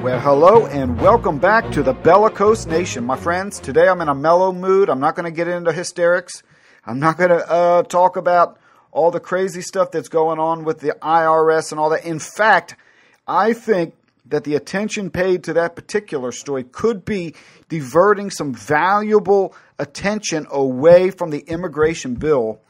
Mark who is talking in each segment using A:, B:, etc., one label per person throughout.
A: Well, hello and welcome back to the Bellicose Nation, my friends. Today I'm in a mellow mood. I'm not going to get into hysterics. I'm not going to talk about all the crazy stuff that's going on with the IRS and all that. In fact, I think that the attention paid to that particular story could be diverting some valuable attention away from the immigration bill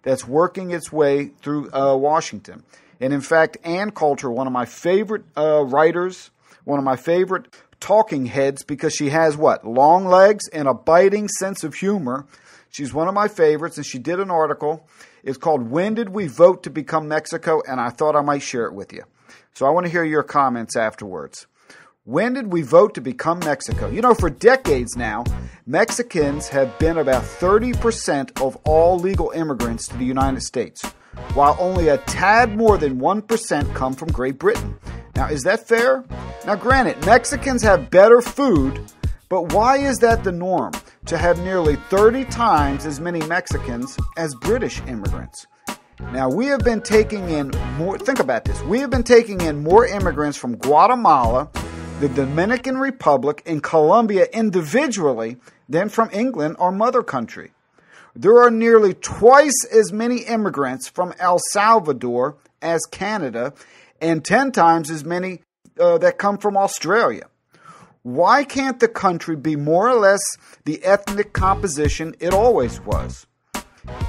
A: that's working its way through Washington. And in fact, Ann Coulter, one of my favorite writers, one of my favorite talking heads, because she has long legs and a biting sense of humor. She's one of my favorites, and she did an article. It's called "When Did We Vote to Become Mexico?" And I thought I might share it with you. So I want to hear your comments afterwards. When did we vote to become Mexico? You know, for decades now, Mexicans have been about 30% of all legal immigrants to the United States, while only a tad more than 1% come from Great Britain. Now, is that fair? Now, granted, Mexicans have better food, but why is that the norm, to have nearly 30 times as many Mexicans as British immigrants? Now, we have been taking in more, think about this, we have been taking in more immigrants from Guatemala, the Dominican Republic, and Colombia individually than from England, our mother country. There are nearly twice as many immigrants from El Salvador as Canada, and 10 times as many that come from Australia. Why can't the country be more or less the ethnic composition it always was?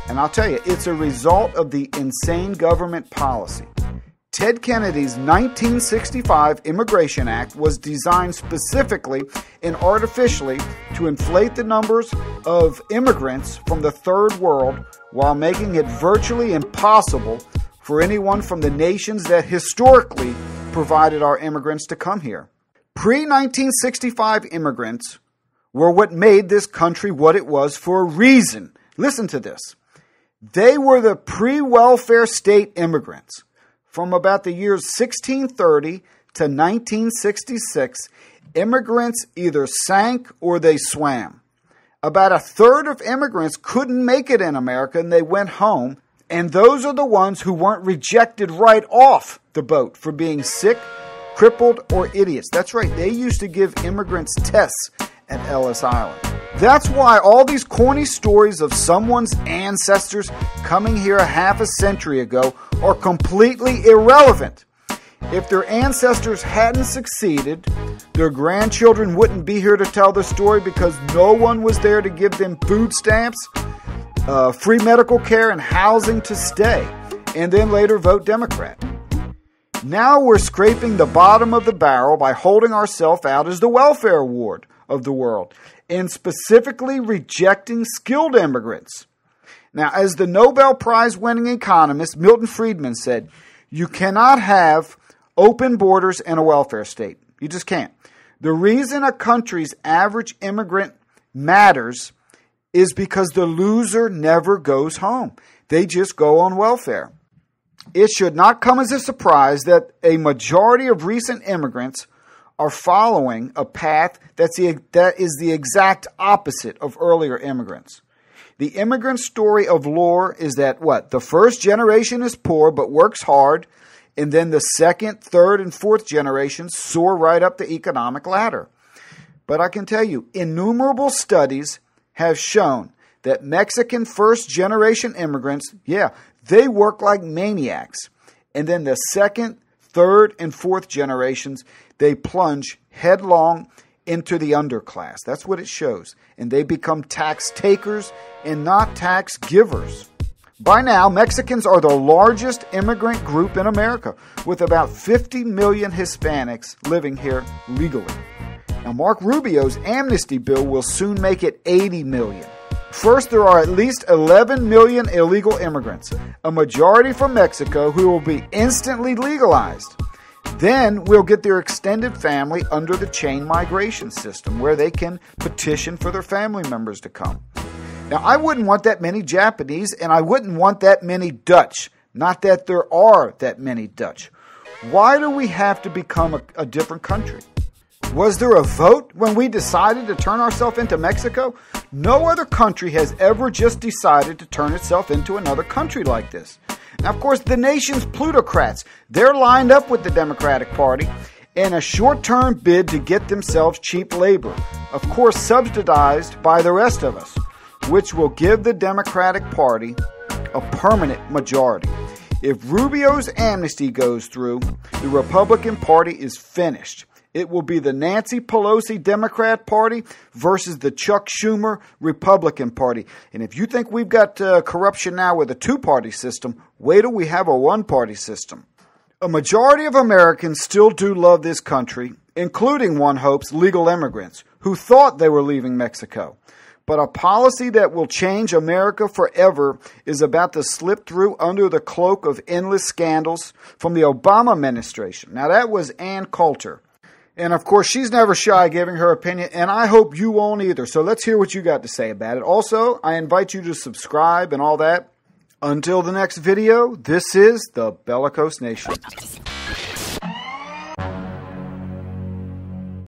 A: And I'll tell you, it's a result of the insane government policy. Ted Kennedy's 1965 Immigration Act was designed specifically and artificially to inflate the numbers of immigrants from the third world while making it virtually impossible for anyone from the nations that historically provided our immigrants to come here. Pre-1965 immigrants were what made this country what it was for a reason. Listen to this. They were the pre-welfare state immigrants. From about the years 1630 to 1966, immigrants either sank or they swam. About a third of immigrants couldn't make it in America and they went home. And those are the ones who weren't rejected right off the boat for being sick, crippled, or idiots. That's right, they used to give immigrants tests at Ellis Island. That's why all these corny stories of someone's ancestors coming here a half a century ago are completely irrelevant. If their ancestors hadn't succeeded, their grandchildren wouldn't be here to tell the story because no one was there to give them food stamps, free medical care, and housing to stay, and then later vote Democrat. Now we're scraping the bottom of the barrel by holding ourselves out as the welfare ward of the world and specifically rejecting skilled immigrants. Now, as the Nobel Prize-winning economist Milton Friedman said, you cannot have open borders and a welfare state. You just can't. The reason a country's average immigrant matters is because the loser never goes home. They just go on welfare. It should not come as a surprise that a majority of recent immigrants are following a path that is the exact opposite of earlier immigrants. The immigrant story of lore is that the first generation is poor but works hard, and then the second, third, and fourth generations soar right up the economic ladder. But I can tell you, innumerable studies have shown that Mexican first-generation immigrants, they work like maniacs. And then the second, third, and fourth generations, they plunge headlong into the underclass. That's what it shows. And they become tax takers and not tax givers. By now, Mexicans are the largest immigrant group in America, with about 50 million Hispanics living here legally. Now, Marco Rubio's amnesty bill will soon make it 80 million. First, there are at least 11 million illegal immigrants, a majority from Mexico, who will be instantly legalized. Then we'll get their extended family under the chain migration system, where they can petition for their family members to come. Now, I wouldn't want that many Japanese, and I wouldn't want that many Dutch. Not that there are that many Dutch. Why do we have to become a different country? Was there a vote when we decided to turn ourselves into Mexico? No other country has ever just decided to turn itself into another country like this. Now, of course, the nation's plutocrats, they're lined up with the Democratic Party, in a short-term bid to get themselves cheap labor, of course subsidized by the rest of us, which will give the Democratic Party a permanent majority. If Rubio's amnesty goes through, the Republican Party is finished. It will be the Nancy Pelosi Democrat Party versus the Chuck Schumer Republican Party. And if you think we've got corruption now with a two-party system, wait till we have a one-party system. A majority of Americans still do love this country, including, one hopes, legal immigrants who thought they were leaving Mexico. But a policy that will change America forever is about to slip through under the cloak of endless scandals from the Obama administration. Now, that was Ann Coulter. And, of course, she's never shy giving her opinion, and I hope you won't either. So let's hear what you got to say about it. Also, I invite you to subscribe and all that. Until the next video, this is the Bellicose Nation.